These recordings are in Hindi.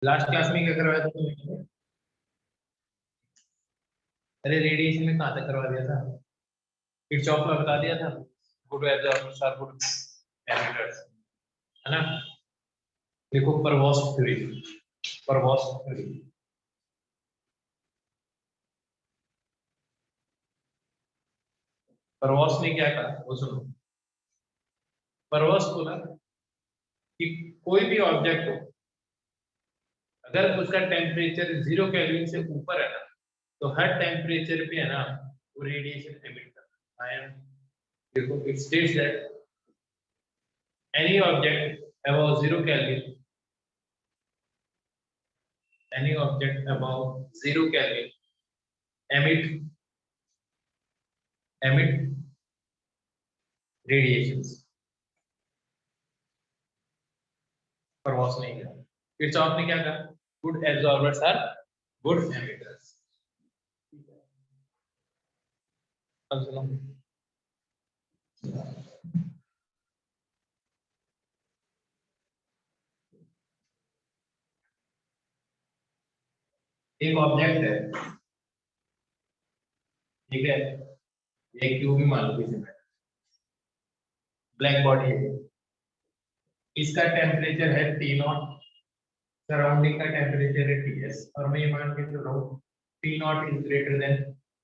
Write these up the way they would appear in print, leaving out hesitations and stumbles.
लास्ट क्लास में क्या करवाया था तुमने? अरे रेडिएशन में कहाँ तक करवा दिया था? किरचॉफ में बता दिया था, good absorbers are good emitters, है ना? देखो परवॉस थ्योरी, परवॉस थ्योरी, परवॉस ने क्या कहा वो सुनो। परवॉस बोला कि कोई भी ऑब्जेक्ट हो, अगर उसका टेम्परेचर 0 केल्विन से ऊपर है ना, तो हर टेम्परेचर पे है ना वो रेडिएशन एमिट करता है। देखो it states that any object above 0 Kelvin, any object above 0 Kelvin emit radiations. Prevost नहीं कहा, किरचॉफ ने क्या कहा? Good absorbers are good emitters. एक ऑब्जेक्ट है, ठीक है, एक क्यूब ही मान लो किसी में, ब्लैक बॉडी है, इसका टेम्परेचर है T0, सराउंडिंग का टेम्परेचर है Ts, और मैं ये मान के चल रहा हूँ T0 is greater than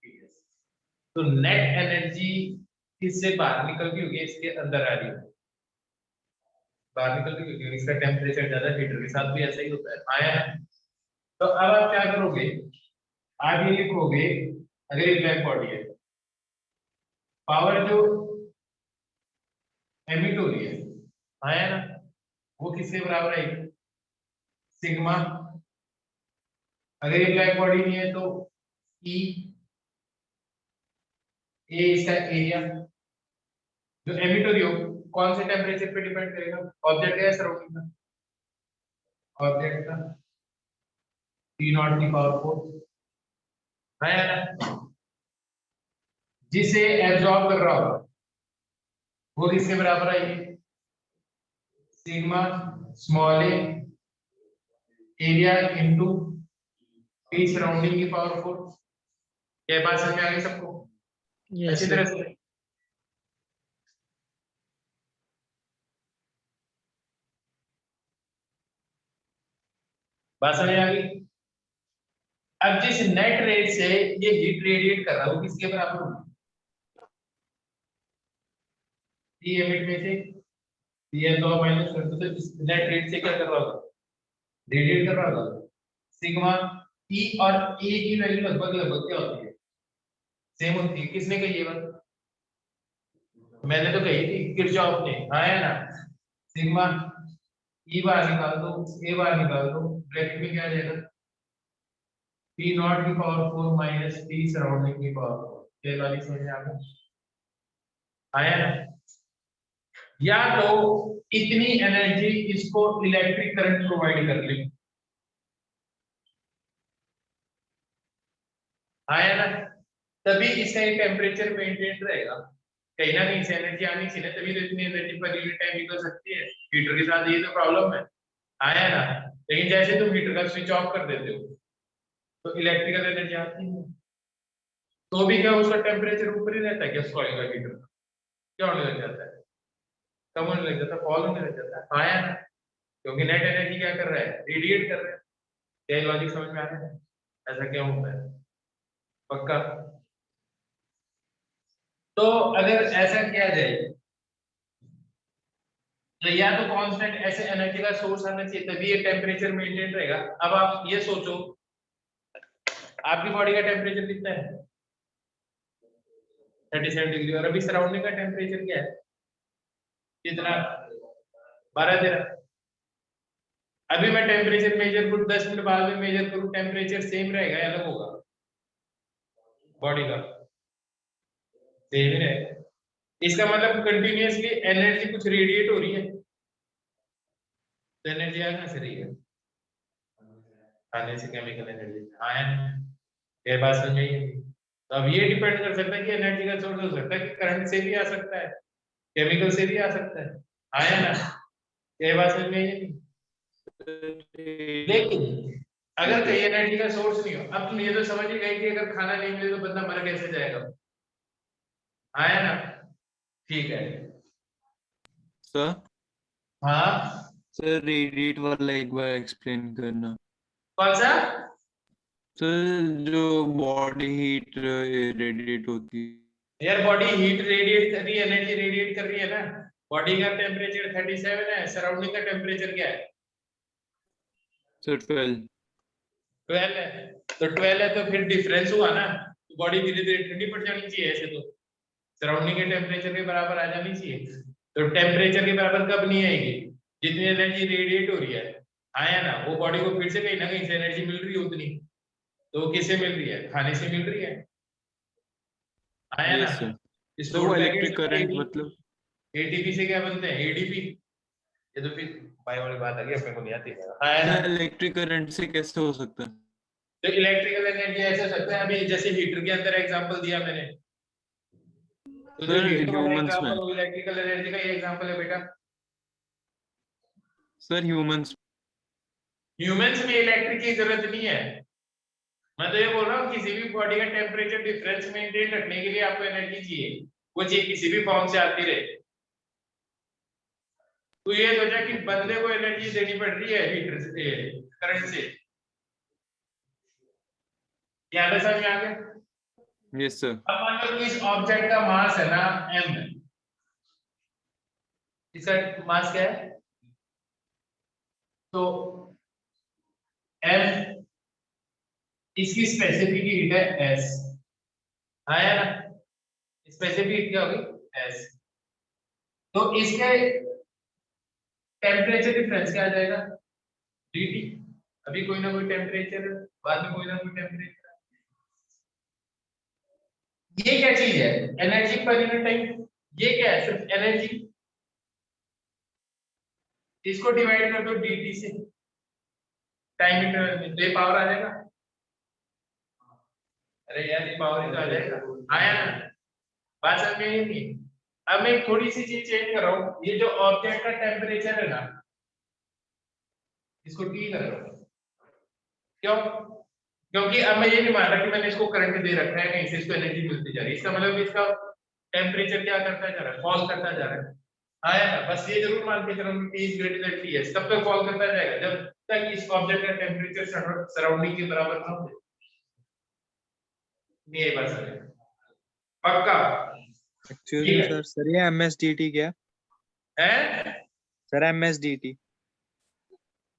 Ts। तो नेट एनर्जी इससे बाहर निकल गई होगी, इसके अंदर आ रही है, बाहर निकल गई होगी, इसका टेम्परेचर ज्यादा, हीटर के साथ भी ऐसा ही होता है, आया है। तो अब आप क्या करोगे, आप ये लिखोगे, अगर ये ब्लैक बॉडी है, पावर जो एमिट हो रही है, आया ना, वो किसके बराबर है? सिग्मा। अगर ये ब्लैक बॉडी नहीं है तो ई, ए इसका एरिया जो एमिट हो रही हो, कौन से टेम्परेचर पे डिपेंड करेगा? ऑब्जेक्ट है सराउंडिंग का, ऑब्जेक्ट का T0 की पावर 4 है ना, जिसे एब्जॉर्ब कर रहा होगा वो किसके बराबर आएगी? सिग्मा स्मॉल ए एरिया इनटू टी सराउंडिंग की पावर 4। क्या बात समझ में आ गई सबको? अच्छी तरह से बात समझ आ गई। अब जिस नेट रेट से ये हीट रेडिएट कर रहा है वो किसके बराबर होगी? टी एमिट में से टी एम तो माइनस कर दो, तो इस नेट रेट से क्या कर रहा होगा? रेडिएट कर रहा होगा। सिग्मा ई और ए की वैल्यू लगभग लगभग क्या होती है? सेम होती है। किसने कही ये बात? मैंने तो कही थी, किरचॉफ ने, आया ना। सिग्मा ई बार निकाल दो, ए बार निकाल दो, ब्रैकेट में क्या आ जाएगा? T0 की पावर 4 माइनस टी सराउंडिंग की पावर 4। ये वाली समझ में आ गई? आया ना। या तो इतनी एनर्जी इसको इलेक्ट्रिक करंट प्रोवाइड कर ली, आया ना, तभी इसका एक टेम्परेचर मेंटेन रहेगा। कहीं ना कहीं से एनर्जी आनी चाहिए, तभी तो इतनी एनर्जी पर यूनिट टाइम निकल सकती है। हीटर के साथ ये तो प्रॉब्लम है, आया ना। लेकिन जैसे तुम हीटर का स्विच ऑफ कर देते हो तो इलेक्ट्रिकल एनर्जी आती है, तो भी क्या उसका टेम्परेचर ऊपर ही रहता है? क्या कॉइल का हीटर क्या होने लग जाता है? कम होने लग जाता है, फॉल होने लग जाता है, आया ना। क्योंकि नेट एनर्जी क्या कर रहा है? रेडिएट कर रहा है। क्या लॉजिक समझ में आ रहा है? ऐसा क्या होता है? पक्का? तो अगर ऐसा किया जाए तो या तो कांस्टेंट ऐसे एनर्जी का सोर्स आना चाहिए, तभी ये टेम्परेचर मेंटेन रहेगा। अब आप ये सोचो, आपकी बॉडी का टेम्परेचर कितना है? 37 डिग्री। और अभी सराउंडिंग का टेम्परेचर क्या है? कितना? 12-13। अभी मैं टेम्परेचर मेजर करूँ, 10 मिनट बाद में मेजर करूँ, टेम्परेचर सेम रहेगा या अलग होगा? बॉडी का सेम ही रहेगा। इसका मतलब कंटिन्यूअसली एनर्जी कुछ रेडिएट हो रही है, तो एनर्जी आ कहां से रही है? खाने से, केमिकल एनर्जी आया ना। ये बात समझ में आई है? तो अब ये डिपेंड कर सकता है कि एनर्जी का सोर्स हो सकता है कि करंट से भी आ सकता है, केमिकल से भी आ सकता है, आया ना। ये बात समझ में आई है? लेकिन अगर कहीं एनर्जी का सोर्स नहीं हो, अब तुम ये तो समझ ही गए कि अगर खाना नहीं मिले तो बंदा मर कैसे जाएगा। आया ना? ठीक है सर। हाँ सर रेडिएट वाला एक बार एक्सप्लेन करना। कौन सा? सर जो बॉडी हीट रेडिएट होती है। यार बॉडी हीट रेडिएट कर रही है, एनर्जी रेडिएट कर रही है ना। बॉडी का टेम्परेचर 37 है, सराउंडिंग का टेम्परेचर क्या है? सर 12। 12 है। तो 12 है तो फिर डिफरेंस हुआ ना, तो बॉडी धीरे धीरे ठंडी पड़ जानी चाहिए। ऐसे तो सराउंडिंग के टेम्परेचर के बराबर आ जानी चाहिए। तो टेम्परेचर के बराबर कब नहीं आएगी? जितनी एनर्जी रेडिएट हो रही है, आया ना, वो बॉडी को फिर से कहीं ना कहीं से एनर्जी मिल रही है उतनी। तो वो किससे मिल रही है? खाने से मिल रही है। आया ना? Yes sir. तो स्टोर्ड वो पैकेट्स इलेक्ट्रिक करंट मतलब। एटीपी से क्या बनते हैं? एडीपी। ये तो फिर बायो वाली बात आ गई, अपने को नहीं आती है। आया ना? इलेक्ट्रिक करंट से कैसे हो सकता है? तो इलेक्ट्रिकल एनर्जी ऐसे हो सकता है, अभी जैसे हीटर के अंदर एग्जांपल दिया मैंने, तो जो सर हीटर वाला ह्यूमंस में। एग्जांपल वो इलेक्ट्रिकल एनर्जी का ये एग्जांपल है बेटा। Sir humans. ह्यूमंस में इलेक्ट्रिक की जरूरत नहीं है। मैं तो ये बोल रहा हूँ किसी भी बॉडी का टेम्परेचर डिफरेंस मेंटेन रखने के लिए आपको एनर्जी चाहिए, वो चीज किसी भी फॉर्म से आती रहे। तो ये सोचा कि बंदे को एनर्जी देनी पड़ रही है हीटर से, करंट से। याद है समझ में आ गया? Yes sir. अब मान लो कि इस ऑब्जेक्ट का मास है ना m, इसका मास क्या है? तो m, इसकी स्पेसिफिक हीट है s। आया ना? स्पेसिफिक हीट क्या होगी? s। तो इसके टेम्परेचर डिफरेंस क्या आ जाएगा? dt। अभी कोई ना कोई टेम्परेचर, बाद में कोई ना कोई टेम्परेचर। ये क्या चीज है? Energy per unit time. ये क्या है? सिर्फ एनर्जी। इसको डिवाइड कर दो dt से टाइम इंटरवल में, तो ये पावर आ जाएगा। अरे यार ये पावर ही तो आ जाएगा। आया ना? बात समझ में आई नहीं? अब मैं थोड़ी सी चीज चेंज कर रहा हूँ, ये जो ऑब्जेक्ट का टेम्परेचर है ना, इसको टी कर रहा हूँ। क्यों? क्योंकि अब मैं ये नहीं मान रहा कि मैंने इसको करंट दे रखा है, कहीं से इसको एनर्जी मिलती जा रही है। इसका मतलब इसका टेम्परेचर क्या करता जा रहा है? फॉल करता जा रहा है। आया ना? बस ये जरूर मान के चलो T is greater than T S, तब तक फॉल करता जाएगा जब तक इस ऑब्जेक्ट का टेम्परेचर सराउंडिंग के बराबर ना हो। नहीं ये बात समझ पक्का? एक्सक्यूज ठीक मी है? सर ये एमएसडीटी क्या है सर? एमएसडीटी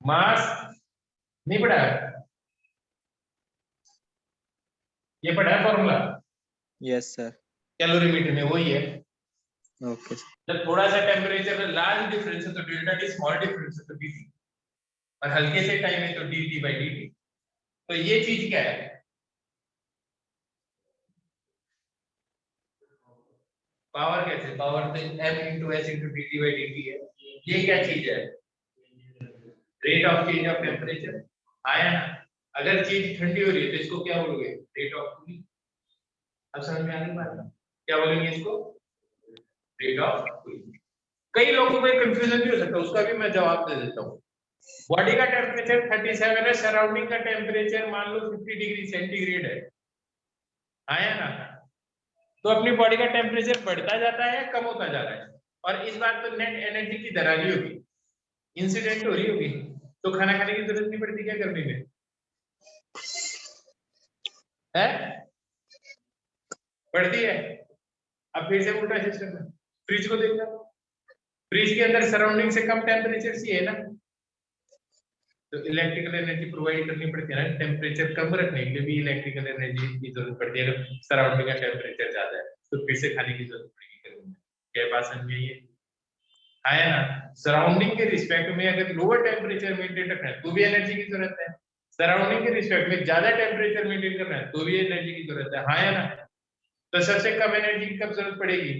मास नहीं पढ़ा है? ये पढ़ा है फॉर्मूला यस सर। कैलोरीमीटर में, वही है। Okay sir. जब थोड़ा सा टेम्परेचर में लार्ज डिफरेंस है तो डेल्टा टी, स्मॉल डिफरेंस है तो dt, और हल्के से टाइम है तो dt बाई dt। तो ये चीज क्या है? पावर कैसे? पावर तो m into S into dt by dt है। ये क्या चीज है? Rate of change of temperature. आया ना? अगर चीज ठंडी हो रही है तो इसको क्या बोलोगे? Rate of cooling. अब समझ में आ गई बात? क्या बोलेंगे इसको? Rate of cooling. कई लोगों को कंफ्यूजन भी हो सकता है, उसका भी मैं जवाब दे देता हूँ। बॉडी का टेम्परेचर 37 है, सराउंडिंग का टेम्परेचर मान लो 50 डिग्री सेंटीग्रेड है। आया ना? तो अपनी बॉडी का टेम्परेचर बढ़ता जाता है, कम होता जा रहा है, और इस बार तो नेट एनर्जी की दरारी होगी, इंसिडेंट हो रही होगी। तो खाना खाने की जरूरत नहीं पड़ती क्या गर्मी में? है? पड़ती है। अब फिर से उल्टा सिस्टम है। फ्रिज को देखना, फ्रिज के अंदर सराउंडिंग से कम टेम्परेचर चाहिए ना, तो इलेक्ट्रिकल एनर्जी प्रोवाइड करनी पड़ती है ना। टेम्परेचर कम रखने के लिए भी इलेक्ट्रिकल एनर्जी की जरूरत पड़ती है। अगर सराउंडिंग का टेम्परेचर ज्यादा है तो फिर से खाने की जरूरत पड़ेगी गर्मी में। क्या बात समझ में आई है? आया ना? सराउंडिंग के रिस्पेक्ट में अगर लोअर टेम्परेचर मेंटेन रखना है तो भी एनर्जी की जरूरत है। सराउंडिंग के रिस्पेक्ट में ज्यादा टेम्परेचर मेंटेन करना है तो भी एनर्जी की जरूरत है। हाँ या ना? तो सबसे कम एनर्जी की कब जरूरत पड़ेगी?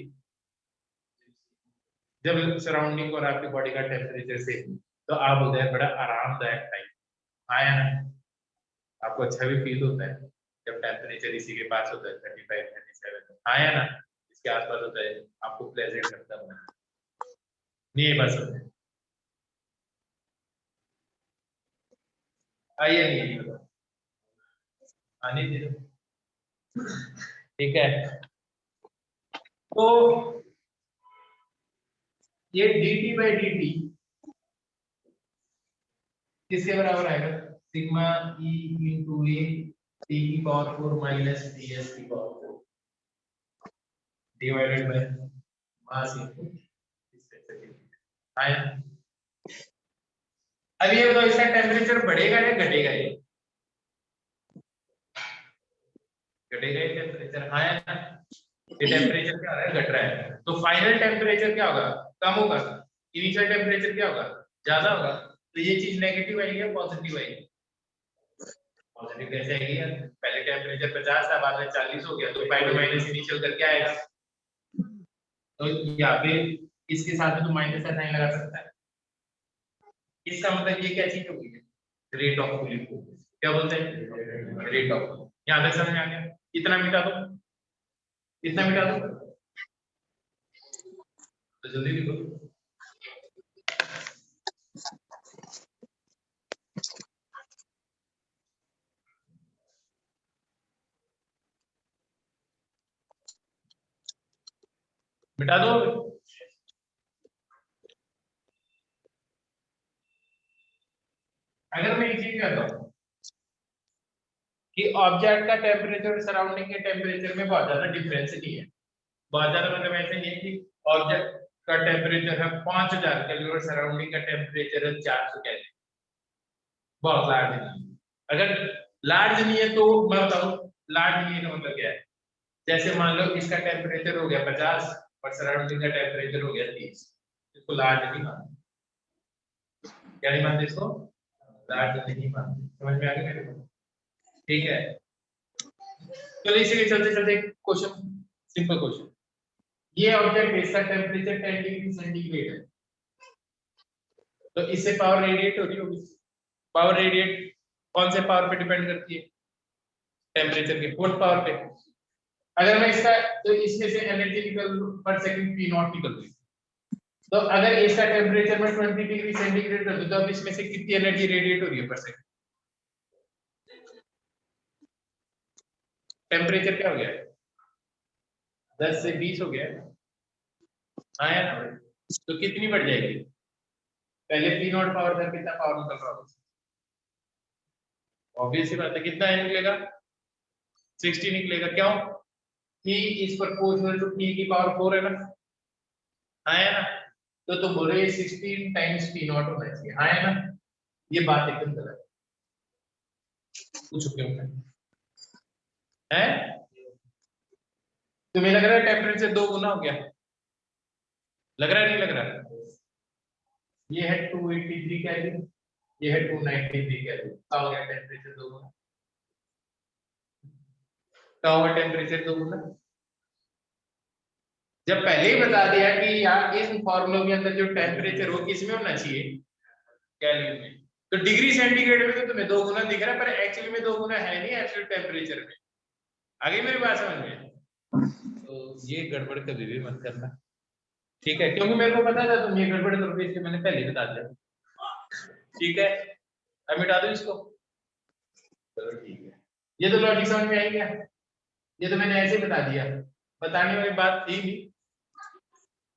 जब सराउंडिंग और आपकी बॉडी का टेम्परेचर से, तो आप होता है बड़ा आरामदायक टाइम। आया ना? आपको अच्छा भी फील होता है जब टेम्परेचर इसी के पास होता है 35 37। आया ना? इसके आसपास होता है, आपको प्लेजेंट करता है। नहीं ये बात समझे? आइए नहीं बताओ, आने दे दो। ठीक है, तो ये dt बाई dt किसके बराबर आएगा? Sigma e into A T की पावर 4 माइनस ds की power 4 divided by mass into आया। अब ये बताओ इसका टेम्परेचर बढ़ेगा या घटेगा? ये घटेगा ये टेम्परेचर, हाँ या ना? ये टेम्परेचर क्या हो रहा है? घट रहा है, तो फाइनल टेम्परेचर क्या होगा? कम होगा। इनिशियल टेम्परेचर क्या होगा? ज्यादा होगा। तो ये चीज नेगेटिव आएगी या पॉजिटिव आएगी? पॉजिटिव कैसे आएगी यार? पहले टेम्परेचर 50 था, बाद में 40 हो गया, तो फाइनल माइनस इनिशियल करके आएगा। तो यहाँ पे इसके साथ में तो माइनस का साइन लगा सकता है। इसका मतलब ये क्या चीज होगी? रेट ऑफ कूलिंग को क्या बोलते हैं? Rate of. यहाँ तक समझ में आ गया? इतना मिटा दो, इतना मिटा दो, तो जल्दी लिखो। मिटा दो। अगर मैं ये चीज कहता हूँ कि ऑब्जेक्ट का टेम्परेचर सराउंडिंग के टेम्परेचर में बहुत ज्यादा डिफरेंस नहीं है, बहुत ज्यादा मतलब ऐसे नहीं है कि ऑब्जेक्ट का टेम्परेचर है 5000 केल्विन और सराउंडिंग का टेम्परेचर है 400 केल्विन, बहुत लार्ज नहीं है। अगर लार्ज नहीं है तो मैं बताऊं लार्ज नहीं है का मतलब क्या है? जैसे मान लो इसका टेम्परेचर हो गया 50 और सराउंडिंग का टेम्परेचर हो गया 30, इसको लार्ज नहीं मानते। क्या नहीं मानते इसको? लार्ज नहीं मानते। समझ में आ गया मेरे को? ठीक है, तो इसी के चलते चलते क्वेश्चन, सिंपल क्वेश्चन। ये ऑब्जेक्ट इसका टेम्परेचर 10 डिग्री सेंटीग्रेड है, तो इससे पावर रेडिएट हो रही होगी। पावर रेडिएट कौन से पावर पे डिपेंड करती है? टेम्परेचर के वोट पावर पे। अगर मैं इसका, तो इसमें से एनर्जी निकल पर सेकंड पी नॉट निकल रही, तो अगर इसका टेम्परेचर में 20 डिग्री सेंटीग्रेड कर दूं तो अब इसमें से कितनी एनर्जी रेडिएट हो रही है पर सेकंड? टेम्परेचर क्या हो गया है? 10 से 20 हो गया है, हाँ या ना? तो कितनी बढ़ जाएगी? पहले पी नॉट पावर था, कितना पावर निकल रहा होगा? ऑब्वियस सी बात है, कितना निकलेगा? 60 निकलेगा। क्यों? P is proportional to P की पावर 4 है ना, हाँ है ना? तो तुम बोल रहे हो 16 टाइम्स P नॉट होना चाहिए, हाँ है ना? ये बात एकदम गलत है। पूछो क्यों है? तुम्हें लग रहा है टेम्परेचर 2 गुना हो गया? लग रहा है नहीं लग रहा? ये है 283 केल्विन, ये है 293 केल्विन, क्या हो गया टेम्परेचर 2 गुना? क्या होगा टेम्परेचर 2 गुना? जब पहले ही बता दिया कि यार इस फॉर्मूले के अंदर जो टेम्परेचर हो किसमें होना चाहिए? केल्विन में। तो डिग्री सेंटीग्रेड में तो तुम्हें 2 गुना दिख रहा है, पर एक्चुअली में 2 गुना है नहीं एब्सोल्यूट टेम्परेचर में। आगे मेरी बात समझ में? तो ये गड़बड़ कभी भी मत करना, ठीक है? क्योंकि मेरे को पता था तुम ये गड़बड़ करोगे, इसलिए मैंने पहले ही बता दिया। ठीक है, अब मिटा दो इसको। चलो ठीक है, ये तो लॉजिक समझ में आई क्या? ये तो मैंने ऐसे ही बता दिया, बताने वाली बात थी नहीं,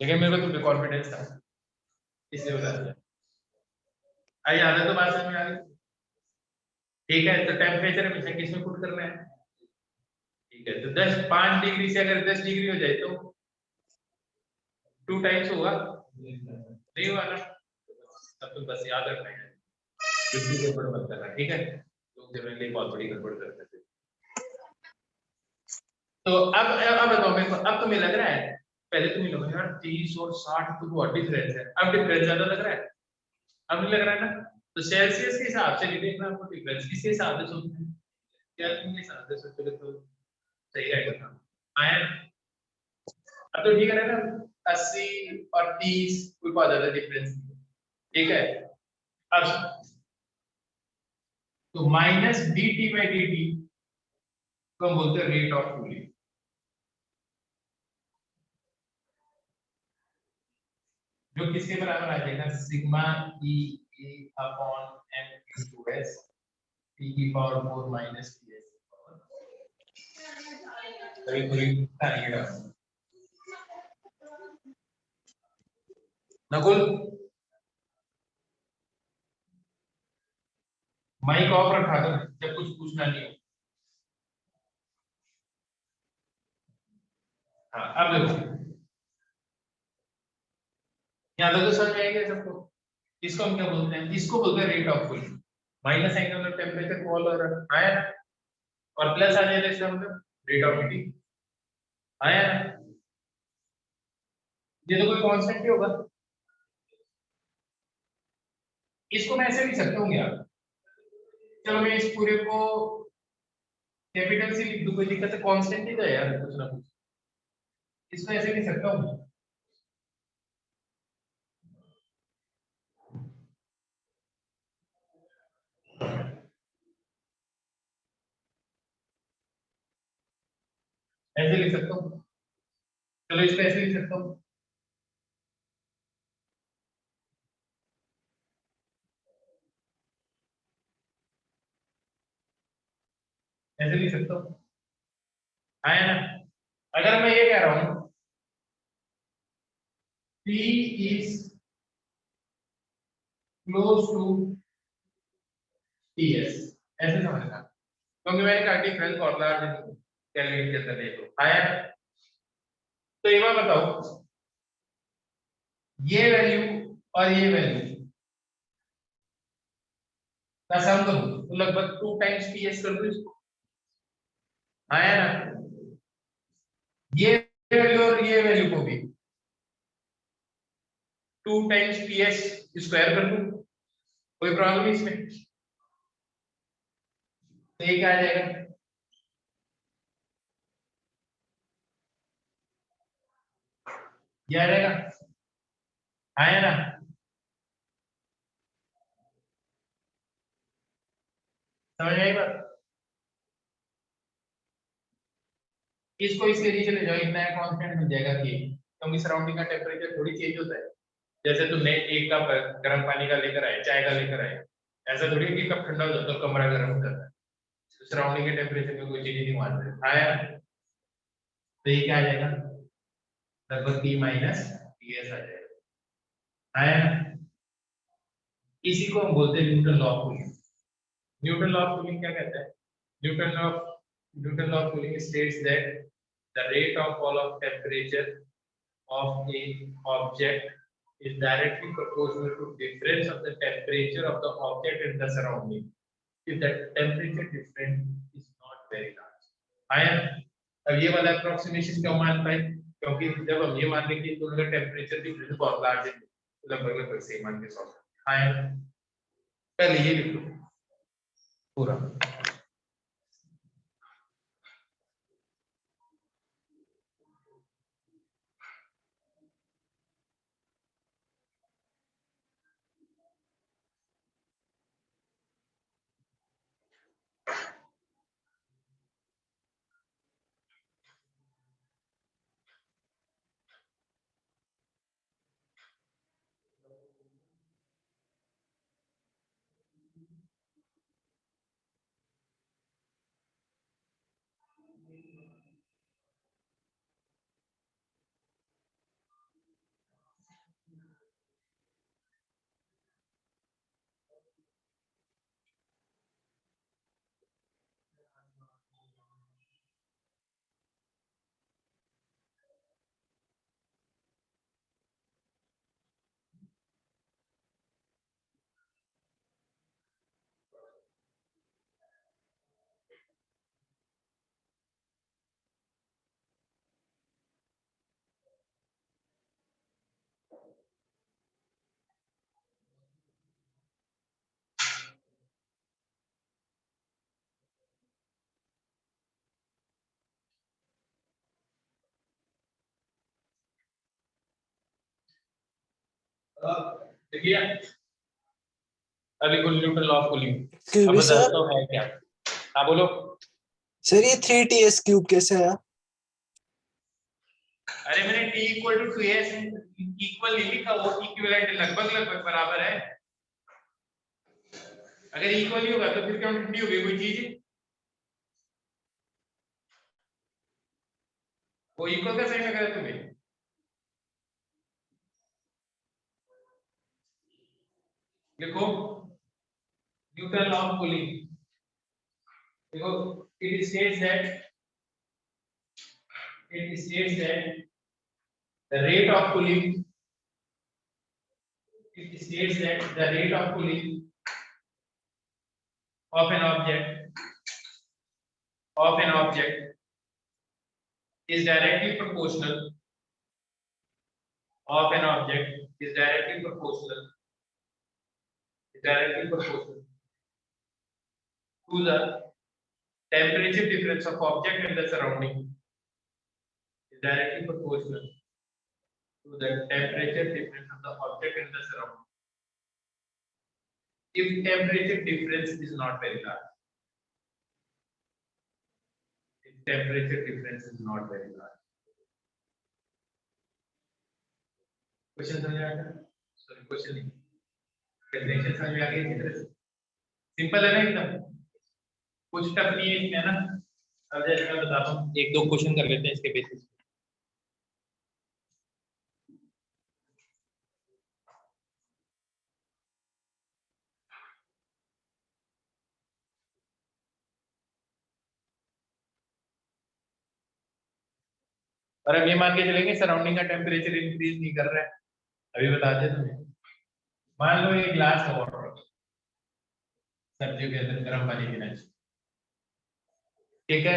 लेकिन मेरे को तुम पे कॉन्फिडेंस था इसलिए बता दिया। आई आधा तो बात समझ में आ गई? ठीक है, तो टेम्परेचर हमेशा किसमें पुट करना है? ठीक है, तो 5 डिग्री से अगर 10 डिग्री हो जाए तो 2 टाइम्स होगा, नहीं हुआ ना? तब तो बस याद रखना है, किसी गड़बड़ मत करना, ठीक है? लोग जनरली बहुत बड़ी गड़बड़ करते थे। तो अब बताओ मेरे को, अब तुम्हें लग रहा है, पहले तुम्हें लगा यार 30 और 60 तो बहुत डिफरेंस है, अब डिफरेंस ज्यादा लग रहा है? अब नहीं लग रहा है ना? तो सेल्सियस के हिसाब से नहीं देखना आपको डिफरेंस, किसके हिसाब से सोचना है? केल्विन के हिसाब से सोचोगे तो सही रहेगा। आया ना? अब तो ठीक है ना? 80 और 30 कोई बहुत ज्यादा डिफरेंस नहीं है, ठीक है? अब तो माइनस dt बाई dt को हम बोलते हैं रेट ऑफ कूलिंग, जो किसके बराबर आ जाएगा? Sigma E A upon m into s t की पावर 4 माइनस ts अभी पूरी टाइम नकुल माइक ऑफ रखा कर जब कुछ पूछना नहीं हो। हाँ अब देखो यहाँ तक तो समझ में आएगा सबको। इसको हम क्या बोलते हैं, इसको बोलते हैं rate of cooling. Minus angle of temperature fall हो रहा है आया, और प्लस आ जाए तो इसका मतलब रेट ऑफ हीटिंग आया। ये तो कोई कांस्टेंट ही होगा। इसको मैं ऐसे लिख सकता हूँ यार, चलो मैं इस पूरे को कैपिटल से लिख दूं, कोई दिक्कत है, कांस्टेंट ही तो है यार कुछ ना कुछ। इसको ऐसे लिख सकता हूँ, ऐसे लिख सकता हूँ। चलो इसको ऐसे लिख सकता हूँ, ऐसे लिख सकता हूँ आया ना। अगर मैं ये कह रहा हूँ P is close to Ts, ऐसे समझना, क्योंकि मैंने कहा डिफरेंस फॉर्मूला कैलकुलेट के अंदर देखो आया। तो ये बात बताओ, ये वैल्यू और ये वैल्यू का सम करूं तो लगभग 2 टाइम्स Ts कर दूं इसको आया ना। ये वैल्यू और ये वैल्यू को भी 2 टाइम्स Ts स्क्वायर कर दूं, कोई प्रॉब्लम इसमें? तो ये क्या आ जाएगा, ये आ जाएगा आया ना। समझ आई बात? इसको इसके नीचे ले जाओ, इतना कांस्टेंट मिल जाएगा कि, क्योंकि सराउंडिंग का टेम्परेचर थोड़ी चेंज होता है। जैसे तुमने एक कप गर्म पानी का लेकर आए, चाय का लेकर आए, ऐसा थोड़ी कि कप ठंडा हो जाता है कमरा गर्म हो जाता है। सराउंडिंग के टेम्परेचर में कोई चेंज नहीं मान रहे आया। तो ये क्या आ जाएगा, लगभग T माइनस Ts आ जाएगा आया। इसी को हम बोलते हैं Newton law of cooling. Newton law of cooling क्या कहता है? Newton law of cooling states that the rate of fall of temperature of a object is directly proportional to difference of the temperature of the object and the surrounding if the temperature difference is not very large। आया। अब ये वाला अप्रोक्सीमेशन क्यों मान पाए, क्योंकि जब हम ये मान लें कि दोनों का टेम्परेचर डिफरेंस बहुत लार्ज है तो लगभग सेम मान के सॉल्व आया। पहले ये लिख लो पूरा। देखिए अभी कुल न्यूटन लॉ ऑफ कूलिंग अब क्यूब सर, बताता हूं है क्या। हाँ बोलो। सर ये 3ts क्यूब कैसे आया? अरे मैंने t equal to 2s equal नहीं लिखा, वो इक्विवेलेंट लगभग लगभग बराबर है। अगर इक्वल ही होगा तो फिर क्वांटिटी होगी कोई चीज, वो इक्वल का साइन लगा है तुम्हें। देखो न्यूटन लॉ ऑफ कूलिंग, देखो it states that the rate of cooling, it states that the rate of cooling of an object is directly proportional to the temperature difference of object and the surrounding, is directly proportional to the temperature difference of the object and the surrounding. If temperature difference is not very large, question समझ आ गया? सॉरी क्वेश्चन नहीं, डेफिनेशन समझ आ गई इसी तरह से, सिंपल है ना एकदम, कुछ टफ नहीं है इसमें ना। अब जैसे मैं बताता हूँ, एक दो क्वेश्चन कर लेते हैं इसके बेसिस पे। और अब ये मान के चलेंगे सराउंडिंग का टेम्परेचर इंक्रीज नहीं कर रहा है, अभी बता दिया तुम्हें। मान लो एक ग्लास है वाटर, सब्जियों के अंदर गर्म पानी पीना चाहिए, ठीक है,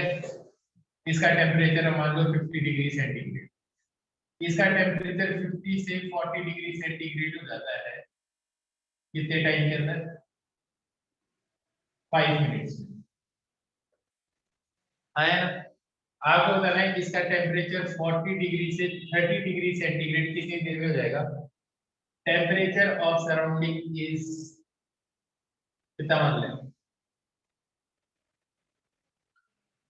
इसका टेम्परेचर है मान लो 50 डिग्री सेंटीग्रेड, इसका टेम्परेचर 50 से 40 डिग्री सेंटीग्रेड हो जाता है कितने टाइम के अंदर? 5 मिनट्स में। आया ना? आपको बताना है इसका टेम्परेचर 40 डिग्री से 30 डिग्री सेंटीग्रेड कितनी देर में हो जाएगा? टेम्परेचर ऑफ सराउंडिंग इज कितना मान लें?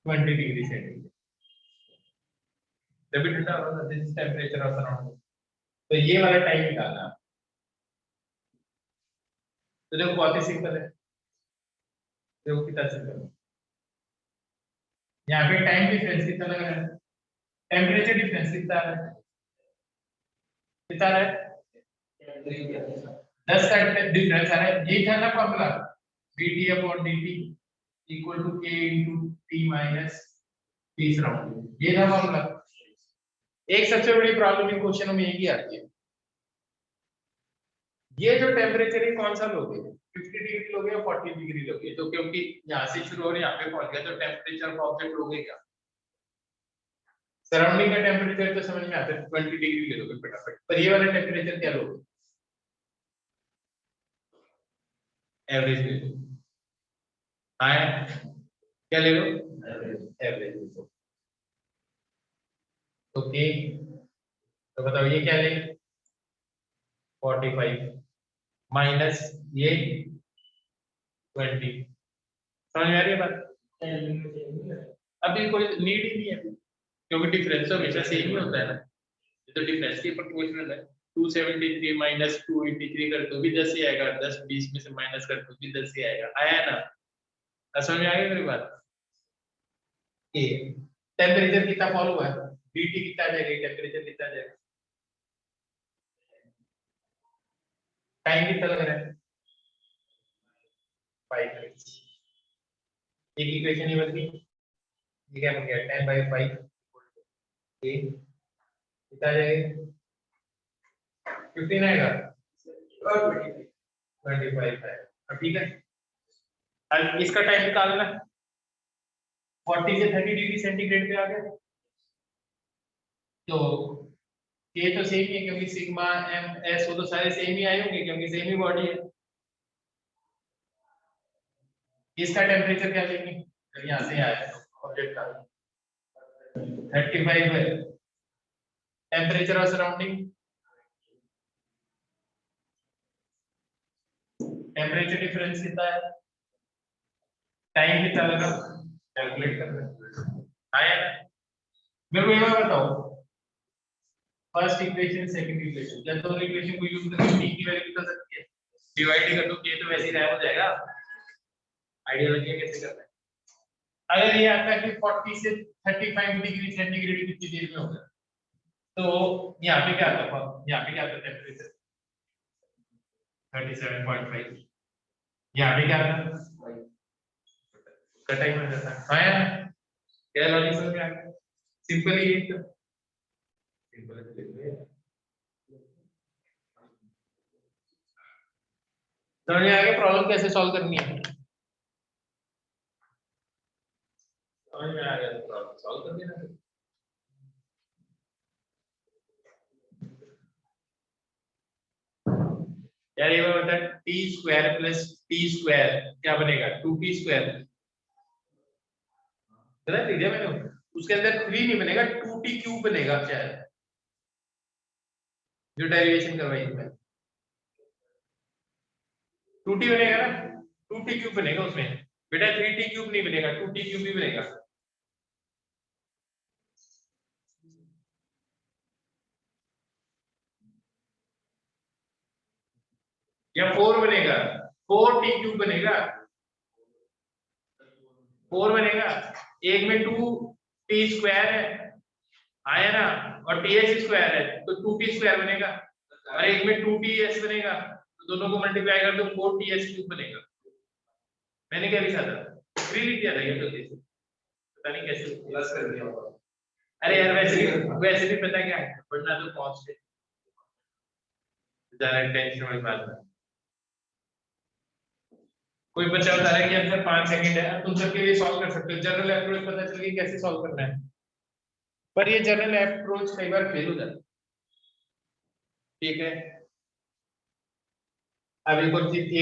20 डिग्री सेंटीग्रेड। जब भी ठंडा होगा this is temperature of surrounding, तो ये वाला टाइम निकालना। तो देखो बहुत ही सिंपल है, देखो कितना सिंपल है। यहाँ पे टाइम डिफरेंस कितना लग रहा है? टेम्परेचर डिफरेंस कितना आ रहा है? कितना आ रहा है? 10 का डिफरेंस आ रहा है। ये था ना formula Vt upon dt equal to K into T minus T surrounding, ये था फॉर्मूला। एक सबसे बड़ी प्रॉब्लम इन क्वेश्चनों में यही आती है, ये जो टेम्परेचर है कौन सा लोगे? 50 डिग्री लोगे या 40 डिग्री लोगे? तो क्योंकि यहाँ से शुरू हो रहे यहाँ पे पहुंच गया तो टेम्परेचर ऑफ ऑब्जेक्ट लोगे क्या? सराउंडिंग का टेम्परेचर तो समझ में आता है, 20 डिग्री ले लोगे फटाफट, पर ये वाला टेम्परेचर क्या लोगे? एवरेज ले लो। हाँ क्या ले लो? एवरेज ले लो। ओके, तो बताओ ये क्या ले? 45 माइनस ये 20, समझ में आ रही है बात? अभी कोई नीड ही नहीं है, क्योंकि डिफरेंस तो हमेशा सेम ही होता है ना, ये तो डिफरेंस की प्रोपोर्शनल है। 273 माइनस 283 कर दो भी 10 ही आएगा, 10 20 में से माइनस कर दो भी 10 ही आएगा। आया ना? समझ में आ गई मेरी बात? ये टेम्परेचर कितना फॉलो हुआ है, dt कितना आ जाएगा, टेम्परेचर कितना आ जाएगा, टाइम कितना लग रहा है? 5 मिनट्स। एक इक्वेशन ये बन गई, ये क्या बन गया? 10/5 ये कितना आ जाएगा? 15 आएगा और 25 है। अब ठीक है, अब इसका टाइम निकालना, 40 से 30 डिग्री सेंटीग्रेड पे आ गया, तो ये तो सेम ही है क्योंकि सिग्मा एम एस वो तो सारे सेम ही आए होंगे क्योंकि सेम ही बॉडी है। इसका टेम्परेचर क्या लेंगे? यहाँ से आया ऑब्जेक्ट का 35 है, temperature of surrounding, temperature difference कितना है, टाइम कितना लगा, कैलकुलेट कर रहे हैं। आया ना? मेरे को ये बात बताओ, फर्स्ट इक्वेशन सेकंड इक्वेशन, जब दोनों इक्वेशन को यूज करके t की वैल्यू निकल सकती है, डिवाइड कर दो, k तो वैसे ही गायब हो जाएगा, आइडियोलॉजी कैसे करना है। अगर ये आता है कि 40 से 35 डिग्री सेंटीग्रेड कितनी देर में होगा, तो यहाँ पे क्या आता है, यहाँ पे क्या आता है टेम्परेचर 37.5, यहाँ पे क्या आता है का टाइम आ जाता है। हाँ यार, क्या लॉजिक समझ में आ गया? सिंपल ही एक सिंपल है। समझ में आ गया प्रॉब्लम कैसे सॉल्व करनी है? समझ में आ गया तो प्रॉब्लम सॉल्व कर देना। यार ये बता T square plus T square क्या बनेगा 2t स्क्वायर। गलत लिख दिया मैंने, उसके अंदर 3 नहीं बनेगा 2t क्यूब बनेगा शायद, जो डेरिवेशन करवाई थी मैंने। 2t बनेगा ना, 2t क्यूब बनेगा उसमें बेटा, 3t क्यूब नहीं बनेगा, 2t क्यूब ही बनेगा। या 4 बनेगा, 4t क्यूब बनेगा, 4 बनेगा। एक में 2t स्क्वायर है आया ना, और ts स्क्वायर है तो 2t स्क्वायर बनेगा, और एक में 2ts बनेगा, तो दोनों को मल्टीप्लाई कर दो 4ts क्यूब बनेगा। मैंने क्या लिखा था, 3 लिख दिया था ये जल्दी से, पता नहीं कैसे प्लस कर दिया होगा। अरे यार वैसे भी पता क्या है, पढ़ना तो कॉस्ट है, ज्यादा टेंशन वाली बात नहीं। कोई बच्चा बता रहा है कि आंसर 5 सेकंड है, तुम सबके लिए सॉल्व कर सकते हो, जनरल अप्रोच पता चल गई कैसे सॉल्व करना है, पर ये जनरल अप्रोच कई बार फेल हो जाता है। ठीक है, अब एक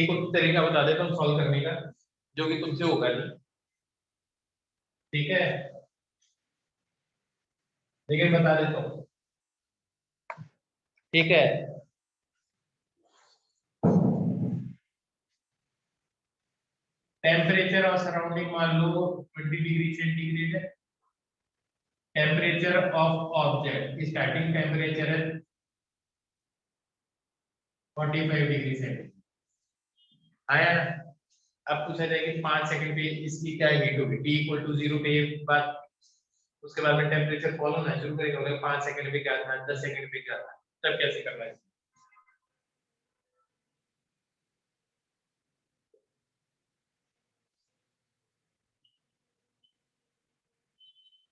और तरीका बता देता हूँ सॉल्व करने का, जो कि तुमसे होगा नहीं, ठीक है, लेकिन बता देता हूँ, ठीक है। टेम्परेचर और सराउंडिंग मान लो 20 डिग्री सेंटीग्रेड है, temperature of object starting temperature है 45 डिग्री सेंटीग्रेड आया ना। अब पूछा जाएगा कि 5 सेकंड पे इसकी क्या हीट होगी, T इक्वल टू 0 पे बात, उसके बाद में टेम्परेचर फॉलो होना शुरू करेगा, 5 सेकंड पे क्या था, 10 सेकंड पे क्या था, तब कैसे करना है।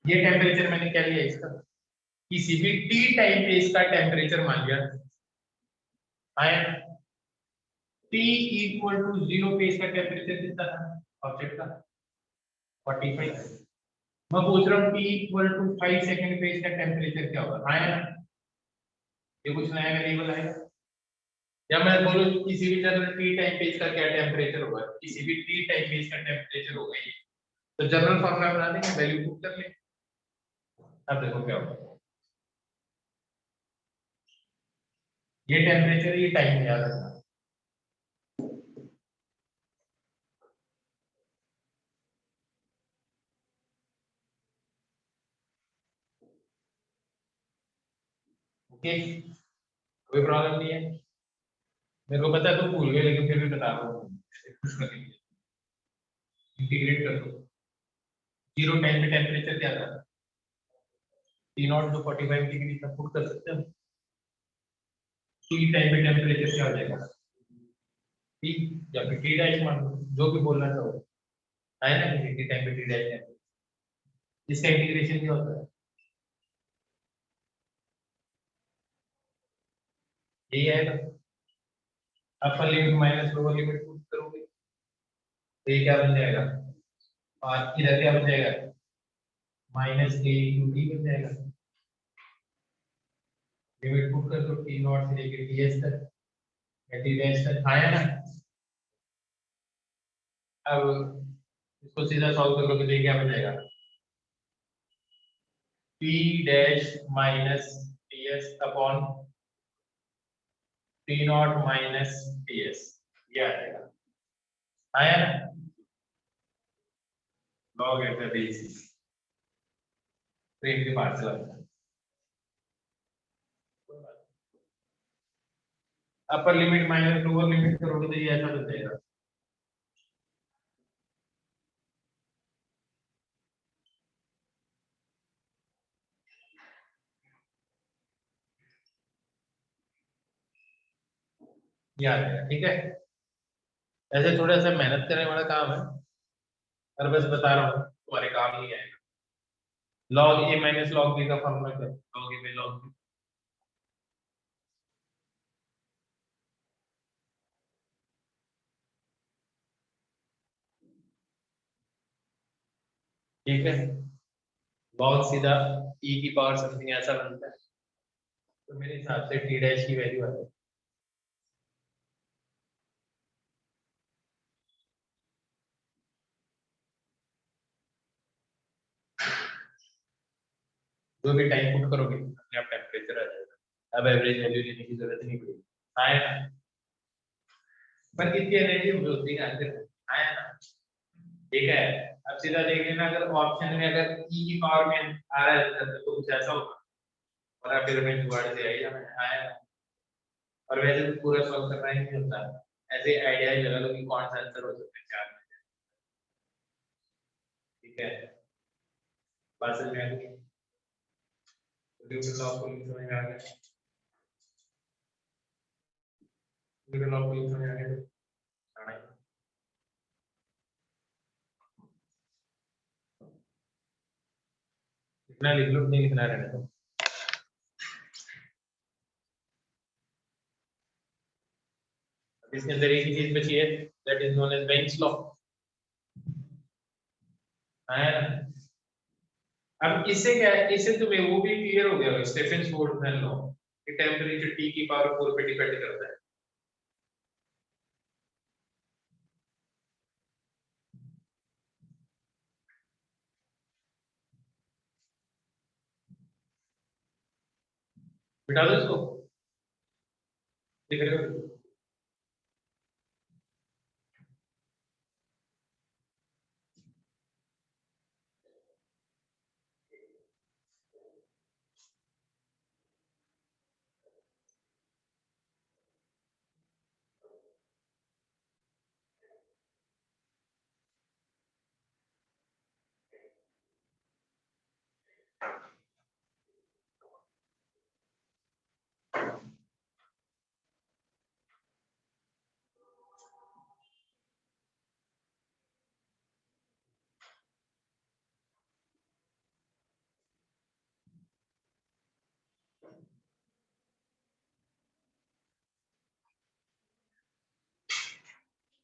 ये टेम्परेचर मैंने क्या लिया इसका, किसी भी टी टाइम पे इसका टेम्परेचर मान लिया आया, टी इक्वल टू 0 पे इसका टेम्परेचर कितना था ऑब्जेक्ट का 45। मैं पूछ रहा हूँ टी इक्वल टू 5 सेकंड पे इसका टेम्परेचर क्या होगा, आया ना, ये कुछ नया वेरिएबल आएगा। या मैं बोलूं किसी भी जनरल टी टाइम पे इसका क्या टेम्परेचर होगा, किसी भी टी टाइम पे इसका टेम्परेचर होगा ये, तो जनरल फॉर्मूला बना देंगे, वैल्यू पुट कर ले। अब देखो क्या होगा, ये टेम्परेचर ये टाइम याद रखना, ओके, कोई प्रॉब्लम नहीं है। मेरे को पता है तुम भूल गए, लेकिन फिर भी बता रहा हूँ खुश करने के लिए। इंटीग्रेट कर दो, 0 टाइम पे टेम्परेचर क्या था, टी नॉट जो 45 डिग्री था, पुट कर सकते हो। टी टाइम पे टेम्परेचर क्या हो जाएगा, टी या फिर टी डैश मान लो, जो भी बोलना चाहो, है ना, कि टी टाइम पे टी डैश है, इसका इंटीग्रेशन क्या होता है, यही आएगा। Upper limit minus lower limit put करोगे तो ये क्या बन जाएगा, और इधर क्या बन जाएगा, माइनस ए इंटू टी बन जाएगा। लिमिट पुट कर दो टी नॉट से लेकर टी एस तक, या टी डैश तक, आया ना। अब इसको सीधा सॉल्व करोगे तो ये क्या बन जाएगा, T dash minus T S upon T not minus T S, ये आ जाएगा, आया ना, log at the basis train के पास चला जाता है। Upper limit minus lower limit करोगे तो ये ऐसा बन जाएगा, ये आ जाएगा, ठीक है। ऐसे थोड़ा सा मेहनत करने वाला काम है, और बस बता रहा हूँ तुम्हारे काम नहीं आएगा। Log A minus log B का फॉर्मूला क्या है? Log A by log B. ठीक है, लॉग सीधा e की पावर समथिंग ऐसा बनता है, तो मेरे हिसाब से t डैश की वैल्यू आ जाएगी। जो भी टाइम पुट करोगे अपने आप टेम्परेचर आ जाएगा। अब एवरेज वैल्यू लेने की जरूरत नहीं पड़ेगी, आया ना। पर कितनी एनर्जी होती है आंसर, आया ना, ठीक है। अब सीधा देख लेना, अगर ऑप्शन में अगर e की पावर में आ रहा है तो कुछ ऐसा होगा, और फिर मैं जुगाड़ से आएगा, मैं आया ना। और वैसे तो पूरा सॉल्व करना ही नहीं होता, ऐसे आइडिया ही लगा लो कि कौन सा आंसर हो सकता है चार में, ठीक है। बात समझ में आ गई, न्यूटन लॉ को समझ में आ गया, न्यूटन लॉ को समझ में आ गया, आना ही। इतना लिख लो, नहीं लिखना रहने दो। इसके अंदर एक ही चीज बची है, that is known as Wien's law, है ना। अब इससे क्या है, इससे तुम्हें वो भी क्लियर हो गया, स्टीफेंस बोल्ट्जमैन लॉ कि टेम्परेचर T की पावर 4 पे डिपेंड करता है। बिठा दो इसको, दिख रहे हो।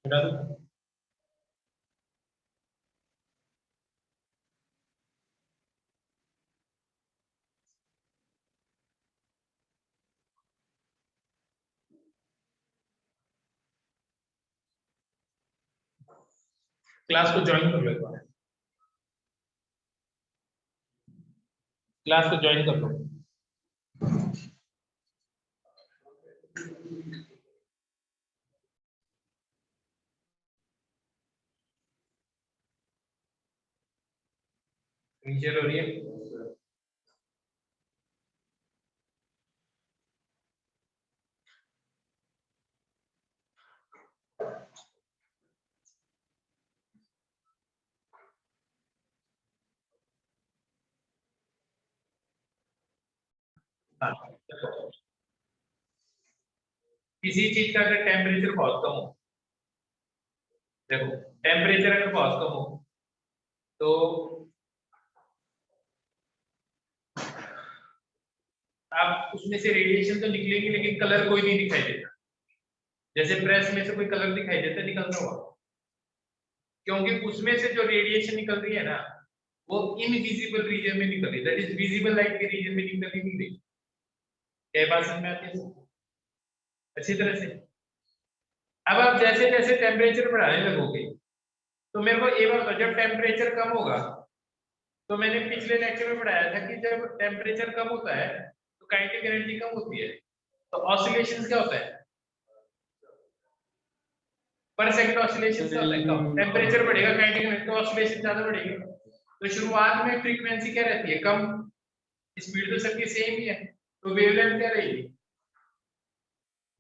बिठा दो। क्लास को ज्वाइन कर लो, एक बार क्लास को ज्वाइन कर लो। नीचे हो रही है, हाँ। किसी चीज का अगर टेम्परेचर बहुत कम हो, देखो टेम्परेचर अगर बहुत कम हो तो आप उसमें से रेडिएशन तो निकलेगी, लेकिन कलर कोई नहीं दिखाई देता। जैसे प्रेस में से कोई कलर दिखाई देता, निकलता हुआ, क्योंकि उसमें से जो रेडिएशन निकल रही है ना, वो इनविजिबल रीजन में निकल रही है, दैट इज विजिबल लाइट के रीजन में निकल नहीं रही। क्या बात समझ में आती है अच्छी तरह से? अब आप जैसे जैसे टेम्परेचर बढ़ाने लगोगे, तो मेरे को ये बात बताओ, जब टेम्परेचर कम होगा, तो मैंने पिछले लेक्चर में पढ़ाया था कि जब टेम्परेचर कम होता है तो काइनेटिक एनर्जी कम होती है, तो ऑसिलेशंस क्या होता है, पर सेकंड ऑसिलेशन क्या होता है कम। टेम्परेचर बढ़ेगा, काइनेटिक एनर्जी, तो ऑसिलेशन ज्यादा बढ़ेगी। तो शुरुआत में फ्रीक्वेंसी क्या रहती है, कम, स्पीड तो सबकी सेम ही है, तो वेवलेंथ क्या रहेगी,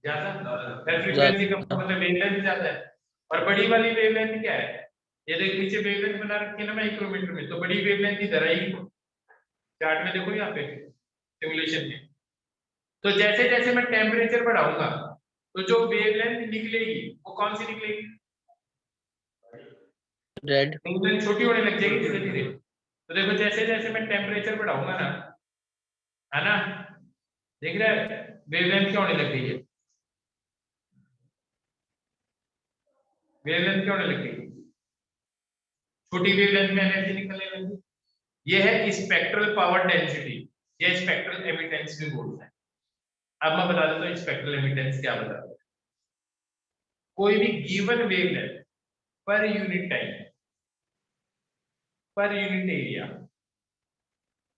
ज्यादा। फ्रीक्वेंसी कम मतलब वेवलेंथ ज्यादा है। और बड़ी वाली वेवलेंथ क्या है, ये देख नीचे वेवलेंथ बना रखी है ना माइक्रोमीटर में, तो बड़ी वेवलेंथ इधर आएगी, चार्ट में देखो यहाँ पे सिमुलेशन में। तो जैसे जैसे मैं टेम्परेचर बढ़ाऊंगा, तो जो वेवलेंथ निकलेगी वो कौन सी निकलेगी? रेड। वेवलेंथ छोटी होने लग जाएगी धीरे धीरे। तो देखो जैसे जैसे मैं टेम्परेचर बढ़ाऊंगा ना, है ना, देख रहे हैं वेवलेंथ क्या होने लग गई है, वेवलेंथ क्या होने लग गई, छोटी वेवलेंथ में एनर्जी निकलने लगी। ये है स्पेक्ट्रल पावर डेंसिटी, ये स्पेक्ट्रल एमिटेंस भी बोलते हैं। अब मैं बता देता हूँ स्पेक्ट्रल एमिटेंस क्या बताता है। कोई भी given wavelength per unit time per unit area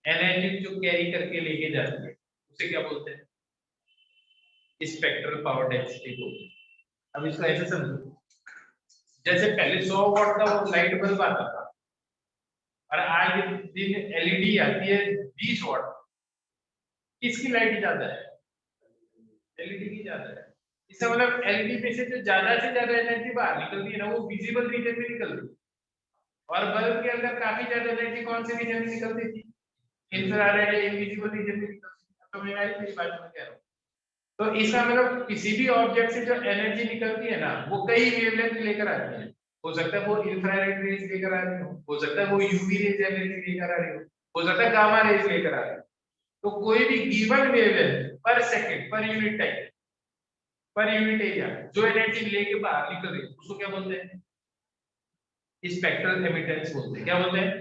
energy जो कैरी करके लेके जाती है उसे क्या बोलते हैं? स्पेक्ट्रल पावर डेंसिटी बोलते हैं। अब इसको ऐसे समझो, जैसे पहले 100 वाट का वो लाइट बल्ब आता था और आज दिन एलईडी आती है 20 वाट। किसकी लाइट ज्यादा है? एलईडी की ज्यादा है। इसका मतलब एलईडी में से जो ज्यादा से ज्यादा एनर्जी बाहर निकलती है ना वो विजिबल रीजन में निकलती है, और बल्ब के अंदर काफी ज्यादा एनर्जी कौन से रीजन में निकलती थी? इंफ्रारेड या इनविजिबल रीजन में निकलती थी। तो मैं मेरी बात में कह रहा हूँ। तो इसका मतलब किसी भी ऑब्जेक्ट से जो एनर्जी निकलती है ना वो कई वेवलेंथ लेकर आती है। हो सकता है वो इंफ्रारेड रेज लेकर आ रही हो सकता है वो यूवी रेज एनर्जी लेकर आ रही हो सकता है गामा रेज लेकर आ रही हो। तो कोई भी गिवन वेवलेंथ पर second per unit time per unit area जो एनर्जी लेके बाहर निकल रही है उसको क्या बोलते हैं? स्पेक्ट्रल एमिटेंस बोलते हैं। क्या बोलते हैं?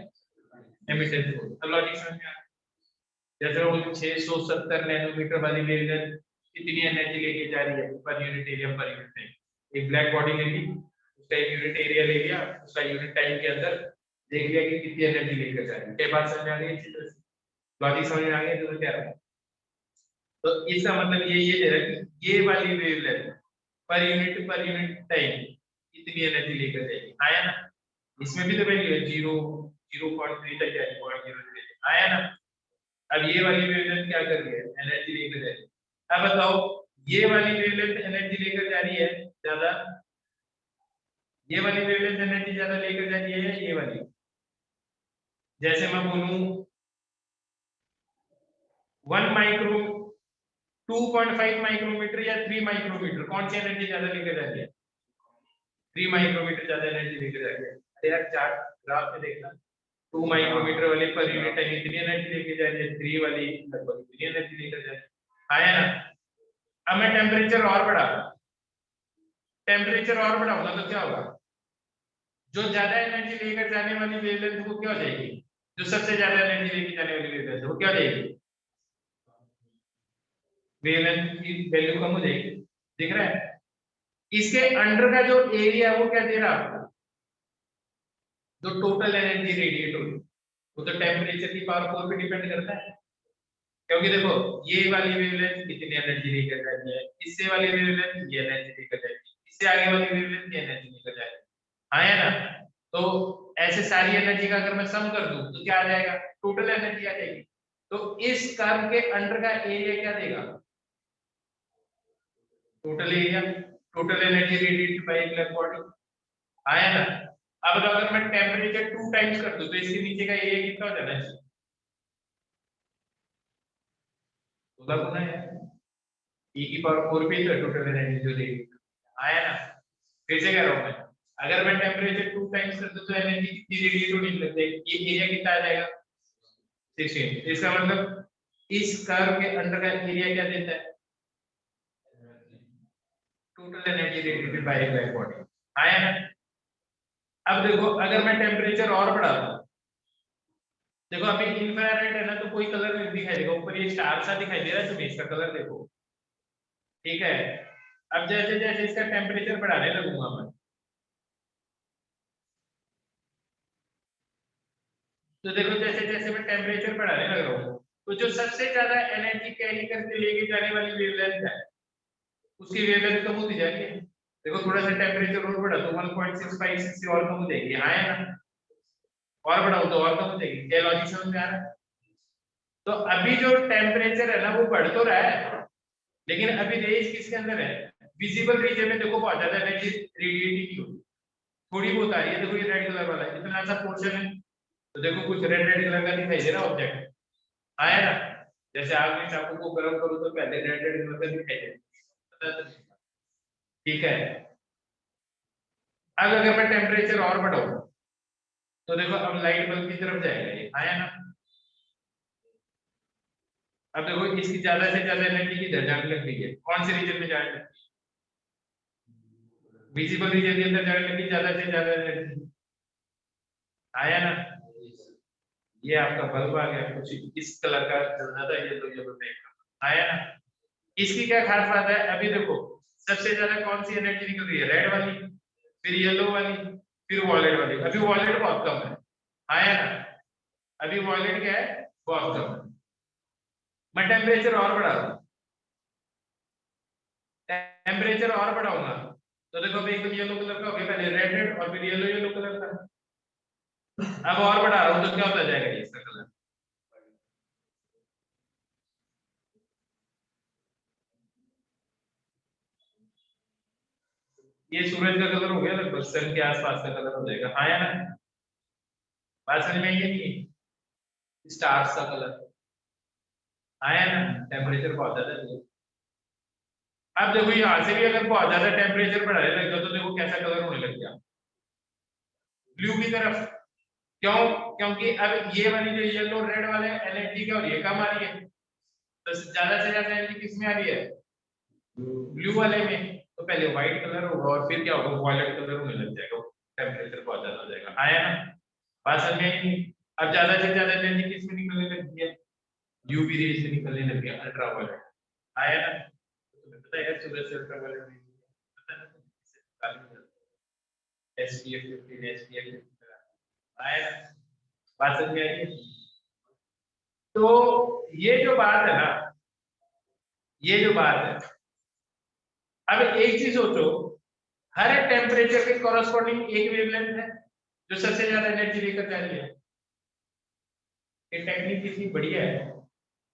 एमिटेंस बोलते हैं। अब लॉजिक समझ में आ गया? जैसे वो 670 नैनोमीटर वाली वेवलेंथ कितनी एनर्जी लेके जा रही है per unit area per unit time. एक ब्लैक बॉडी ले ली, उसका एक यूनिट एरिया ले लिया, उसका यूनिट टाइम के अंदर देख लिया कि कितनी एनर्जी लेकर जा रही है। क्या बात समझ में आ गई? अच्छी तरह से लॉजिक समझ में आ गया? तो क्या रहा है? तो इसका मतलब ये दे रहा है कि ये वाली वेवलेंथ पर यूनिट टाइम कितनी एनर्जी लेकर जाएगी। आया ना? इसमें भी तो वैल्यू है 0 0.3 तक जाएगी 0.03 आया ना? अब ये वाली वेवलेंथ क्या कर रही है? एनर्जी लेकर जा रही है। अब बताओ ये वाली वेवलेंथ एनर्जी लेकर जा रही है ज्यादा, ये वाली वेवलेंथ एनर्जी ज्यादा लेकर जा रही है ये वाली? जैसे मैं बोलूं 1 माइक्रो 2.5 माइक्रोमीटर या 3 माइक्रोमीटर कौन सी एनर्जी ज्यादा लेकर जा रही है? 3 माइक्रोमीटर ज्यादा एनर्जी लेकर जा रही है। अरे यार चार्ट ग्राफ में देखना 2 माइक्रोमीटर वाली पर यूनिट टाइम इतनी एनर्जी लेके जा रही है, 3 वाली लगभग इतनी एनर्जी लेकर जा रही है। आया ना? अब मैं टेम्परेचर और बढ़ाऊंगा तो क्या होगा? जो ज्यादा एनर्जी लेकर जाने वाली वेवलेंथ वो क्या हो जाएगी? जो सबसे ज्यादा एनर्जी लेके जाने वाली वेवलेंथ वो क्या हो जाएगी? वेवलेंथ की वैल्यू कम हो जाएगी। दिख रहा है? इसके अंडर का जो एरिया है वो क्या दे रहा है आपको? जो टोटल एनर्जी रेडिएट हो रही है वो तो टेम्परेचर की पावर 4 पे डिपेंड करता है। क्योंकि देखो ये वाली वेवलेंथ कितनी एनर्जी लेकर जाती है, इससे वाली वेवलेंथ ये एनर्जी लेकर जाएगी, इससे आगे वाली वेवलेंथ ये एनर्जी लेकर जाएगी। हाँ है ना? तो ऐसे सारी एनर्जी का अगर मैं सम कर दूं तो क्या आ जाएगा? टोटल एनर्जी आ जाएगी। तो इस कर्व के अंडर का एरिया क्या देगा? Total area, total energy radiated by black body. आया ना? अब अगर मैं टेम्परेचर 2 टाइम्स कर दूं तो इसके नीचे का एरिया कितना हो जाना चाहिए? 16 गुना है। e की पावर 4 पे तो टोटल एनर्जी जो रेडिएट आया ना? फिर से कह रहा हूं मैं, अगर मैं टेम्परेचर 2 टाइम्स कर दूं तो एनर्जी कितनी रेडिएट होने लग जाएगी? ये एरिया कितना आ जाएगा? 16। इसका मतलब इस कर्व के अंडर का एरिया क्या देता है? Total energy radiated by black body. आया ना? अब देखो अगर मैं टेम्परेचर और बढ़ा दूं, देखो अभी इंफ्रारेड है ना तो कोई कलर नहीं दिखाई देगा, ऊपर ये स्टार सा दिखाई दे रहा है तुम्हें, इसका कलर देखो। ठीक है? अब जैसे जैसे इसका टेम्परेचर बढ़ाने लगूंगा मैं तो देखो जैसे जैसे मैं टेम्परेचर बढ़ाने लग रहा हूँ तो जो सबसे ज्यादा एनर्जी कैरी करके लेके जाने वाली वेवलेंथ है उसकी वेवलेंथ कम होती जा रही है। देखो थोड़ा सा टेम्परेचर और बढ़ा तो 1.656 से और कम हो जाएगी। हाँ है ना? और बढ़ाओ तो और कम हो जाएगी। क्या लॉजिक समझ में आ रहा है? तो अभी जो टेम्परेचर है ना वो बढ़ तो रहा है लेकिन अभी रेंज किसके अंदर है? विजिबल रीजन में देखो बहुत ज्यादा एनर्जी रेडिएट की होगी, थोड़ी बहुत आ रही है। देखो ये रेड कलर वाला इतना सा पोर्शन है तो देखो कुछ रेड रेड कलर का दिखाई दे रहा ऑब्जेक्ट। आया ना? जैसे आग में चाकू को गर्म करो तो पहले रेड रेड कलर का दिखाई दे ठीक है। अब अगर मैं टेम्परेचर और बढ़ाऊं तो देखो अब लाइट बल्ब की तरफ जाएगा, ये आया ना। अब देखो इसकी ज्यादा से ज्यादा एनर्जी किधर जाने लग रही है, कौन से रीजन में जाने लग रही है, विजिबल रीजन के अंदर जाने लगी ज्यादा से ज्यादा एनर्जी, आया ना। ये आपका बल्ब आ गया, कुछ इस कलर का चल रहा था, ये तो टाइप का आया ना। इसकी क्या खास बात है, अभी देखो सबसे ज्यादा कौन सी एनर्जी निकल रही है, रेड वाली, फिर येलो वाली, फिर वॉयलेट वाली। अभी वॉयलेट बहुत कम है, आया ना। अभी वॉयलेट क्या है, बहुत कम है। मैं टेम्परेचर और बढ़ा दूं, टेम्परेचर और बढ़ाऊंगा तो देखो अभी एक येलो कलर का हो गया, पहले रेड रेड और फिर येलो येलो कलर का। अब और बढ़ा रहा हूं तो क्या होता जाएगा ये इसका कलर, ये सूरज का कलर हो गया, लगभग सन के आसपास का कलर हो जाएगा, आया ना। बात समझ में आई है नहीं, स्टार्स का कलर आया ना, टेम्परेचर बहुत ज्यादा है। अब देखो यहां से भी अगर बहुत ज्यादा टेम्परेचर बढ़ाने लग गया तो देखो कैसा कलर होने लग गया, ब्लू की तरफ। क्यों, क्योंकि अब ये वाली जो येलो रेड वाले एनर्जी क्या हो रही है, कम आ रही है, तो ज्यादा से ज्यादा एनर्जी किस में आ रही है, ब्लू वाले में। तो पहले व्हाइट कलर होगा और फिर क्या होगा, वॉयलेट कलर होने लग जाएगा, टेम्परेचर बहुत ज्यादा हो जाएगा, आया ना। बात समझ में आई नहीं? अब ज्यादा से ज्यादा एनर्जी किस में निकलने लगती है, यूवी रेज से निकलने लग गया, अल्ट्रा वायलेट, आया ना। तुम्हें पता है सूरज से अल्ट्रा वायलेट पता है ना, एसपीएफ 15 एसपीएफ 15 आया ना। बात समझ में आई है? तो ये जो बात है ना, ये जो बात है, अब एक चीज सोचो, हर एक टेम्परेचर के कॉरस्पॉन्डिंग एक वेवलेंथ है जो सबसे ज्यादा एनर्जी लेकर जा रही है। ये टेक्निक कितनी बढ़िया है।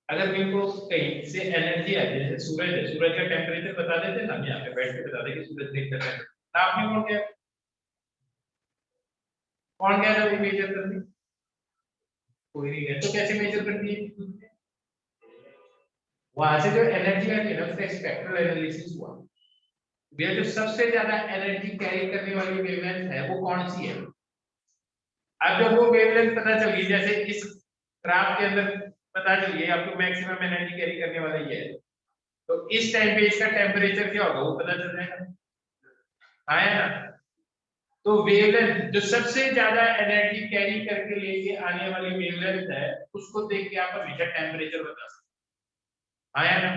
अगर मेरे को कहीं से एनर्जी आ जाए, जैसे सूरज है, सूरज का टेम्परेचर बता देते ना, हम यहाँ पे बैठ के बता दें कि सूरज देखकर टेम्परेचर आपने कौन गया था वो मेजर करने, कोई नहीं गया, तो कैसे मेजर करती है, वहां से जो एनर्जी आई है ना उसका स्पेक्ट्रल एनालिसिस हुआ, ये जो सबसे ज्यादा एनर्जी कैरी करने वाली वेवलेंथ है वो कौन सी है। अब जब वो वेवलेंथ पता चली, जैसे इस ग्राफ के अंदर पता चली है आपको मैक्सिमम एनर्जी कैरी करने वाला ये है, तो इस टाइम पे इसका टेम्परेचर क्या होगा वो पता चल जाएगा, आया ना। तो वेवलेंथ जो सबसे ज्यादा एनर्जी कैरी करके लेके आने वाली वेवलेंथ है, उसको देख के आप हमेशा टेम्परेचर बता सकते, आया ना।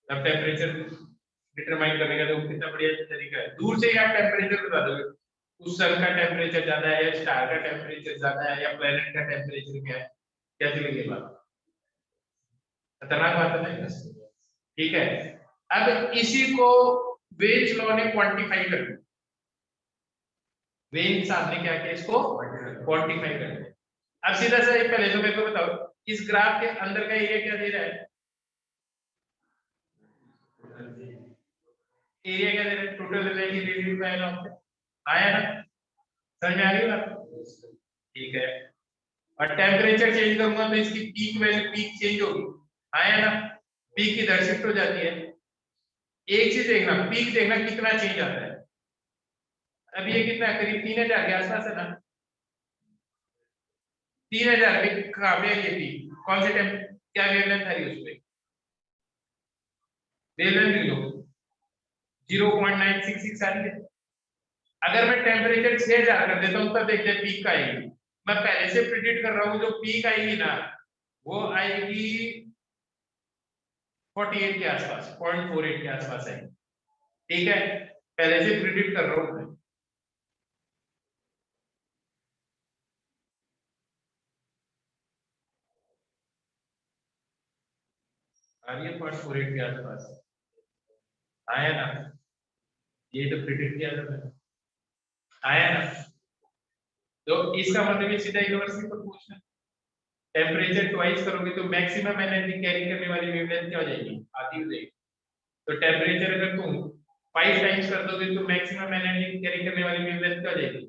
अब टेम्परेचर डिटरमाइन करने का तो कितना बढ़िया तरीका है, दूर से ही आप टेम्परेचर बता दोगे, उस सन का टेम्परेचर ज्यादा है या स्टार का टेम्परेचर ज्यादा है या प्लेनेट का टेम्परेचर क्या है, कैसे लगे बात, खतरनाक बात है ना। ठीक है, अब इसी को वेन्स लॉ ने क्वांटिफाई कर दिया, वेन्स साहब ने क्या किया, इसको क्वांटिफाई कर दिया। अब सीधा सा एक पहले तो मेरे को बताओ, इस ग्राफ के अंदर का एरिया क्या दे रहा है, एरिया क्या दे रहा है, total energy radiate by long, आया ना, समझ में आ रही है बात, ठीक है। और टेम्परेचर चेंज करूंगा तो इसकी पीक वैल्यू, पीक चेंज होगी, आया ना, पीक इधर शिफ्ट हो जाती है। एक चीज देखना, पीक देखना कितना चेंज आता है, अब ये कितना करीब 3000 के आसपास है ना, 3000 पे कहां पे है ये पीक, कौन से टाइम, क्या वेवलेंथ आ रही है उसपे, वेवलेंथ लो 0.966 आ रही है। अगर मैं टेम्परेचर 6000 कर देता हूं तब देखते हैं पीक का आएगी, मैं पहले से प्रिडिक्ट कर रहा हूं जो पीक आएगी ना वो आएगी 48 के आसपास, 0.48 के आसपास आएगी, ठीक है, पहले से प्रिडिक्ट कर रहा हूं मैं। आ रही है 0.48 के आसपास, आया ना, ये तो प्रिडिक्ट किया था मैंने, आया ना। तो इसका मतलब ये सीधा यूनिवर्सिटी पर पूछना, टेम्परेचर ट्वाइस करोगे तो मैक्सिमम एनर्जी कैरी करने वाली वेवलेंथ क्या हो जाएगी, आधी हो जाएगी। तो टेम्परेचर अगर तुम 5 टाइम्स कर दोगे तो मैक्सिमम एनर्जी कैरी करने वाली वेवलेंथ क्या हो जाएगी,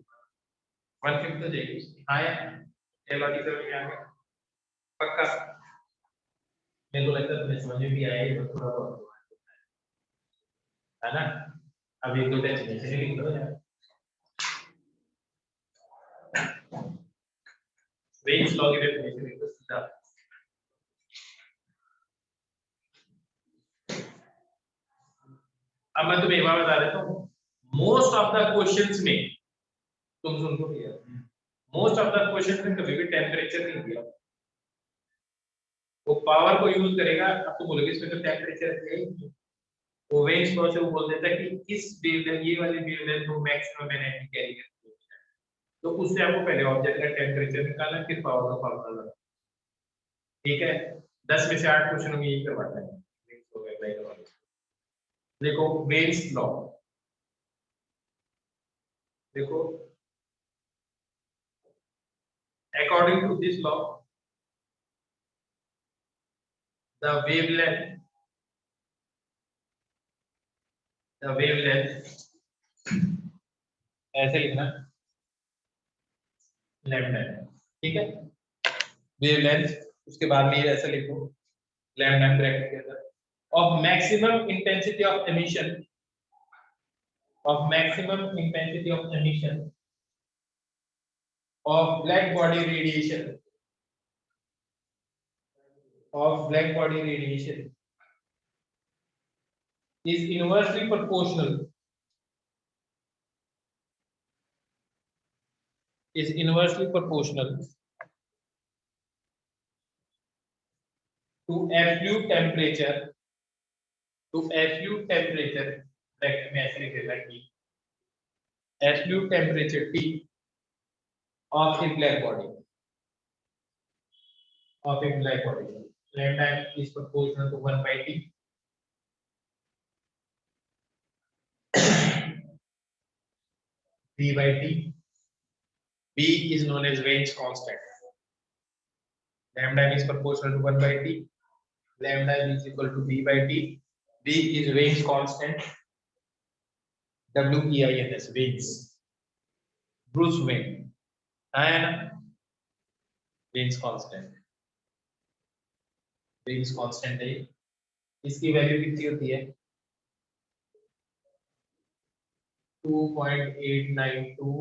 1/5 हो जाएगी, आया। ये लॉजिक समझ में आ गया पक्का, मेरे को लगता है तुम्हें समझ में भी आया ये थोड़ा बहुत, है ना। अब एक दो डेफिनेशन ही लिख दो यार। वेन्स लॉ की डेफिनेशन लिख दो सीधा। अब मैं तुम्हें एक बात बता देता हूँ, मोस्ट ऑफ द क्वेश्चंस में तुम सुन लो भैया, मोस्ट ऑफ द क्वेश्चंस में कभी भी टेम्परेचर नहीं दिया, वो पावर को यूज करेगा। अब तुम बोलोगे इसमें तो टेम्परेचर है, वो वेन्स लॉ से वो बोल देता है कि इस वेवलेंथ, ये वाली वेवलेंथ को मैक्सिमम एनर्जी कैरी करती है, तो उससे आपको पहले ऑब्जेक्ट का टेम्परेचर निकालना, फिर पावर का फॉर्मूला लगाना। ठीक है, 10 में से 8 क्वेश्चन में यही करवाता है, इसको अप्लाई करवा दो। देखो वेन्स लॉ, देखो according to this law the wavelength ऐसे लिखना लैम्डा है, ठीक है, वेवलेंथ, उसके बाद में ये ऐसे लिखो लैम्डा ब्रैकेट के अंदर of maximum intensity of emission of black body radiation is inversely proportional to absolute temperature bracket में ऐसे लिख देता है कि absolute temperature T of a black body lambda is proportional to 1 by T B by T. B is known as Rain's constant. Lambda is proportional to 1 by T. Lambda is equal to B by T. B is Rain's constant. WEINS, Rain's. Bruce Wayne. And Rain's constant. Rain's constant है। इसकी वैल्यू कितनी होती है? 2.892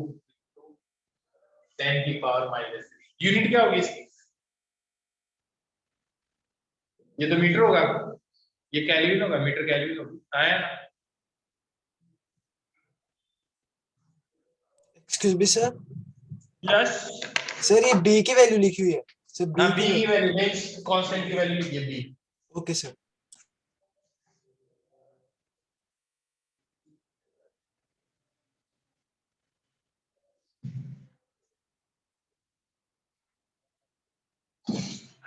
10 की पावर माइनस। यूनिट क्या होगी इसकी? ये तो मीटर होगा, ये केल्विन होगा, मीटर केल्विन होगा, आया ना? Excuse me sir, yes sir ये बी की वैल्यू लिखी हुई है सर, ना, बी की वैल्यू नेक्स्ट कांस्टेंट की वैल्यू लिखिए बी। Okay sir.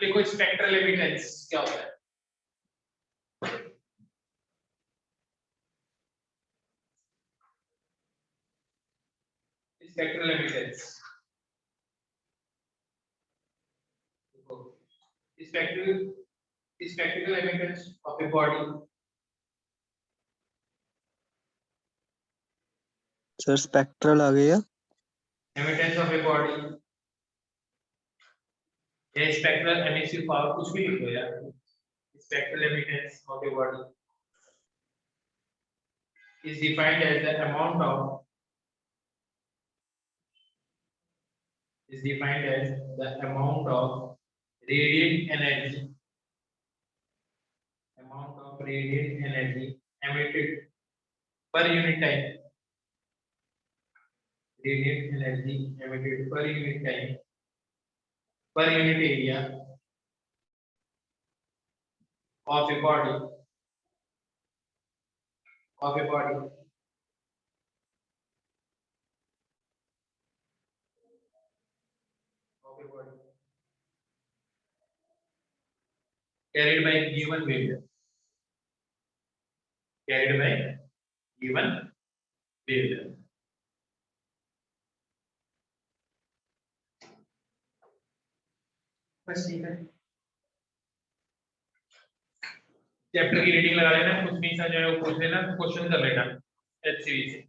देखो स्पेक्ट्रल एमिटेंस क्या होता है? Spectral emittance, spectral emittance of a body, sir spectral आ गया। emittance of a body या spectral emissive power, कुछ भी लिखो यार। spectral emittance of a body is defined as the amount of radiant energy emitted per unit time, radiant energy emitted per unit time per unit area of a body carried by given wavelength, बस ठीक है। चैप्टर की रीडिंग लगा लेना, कुछ नहीं समझ आया वो पूछ लेना, क्वेश्चन कर लेना HCV से।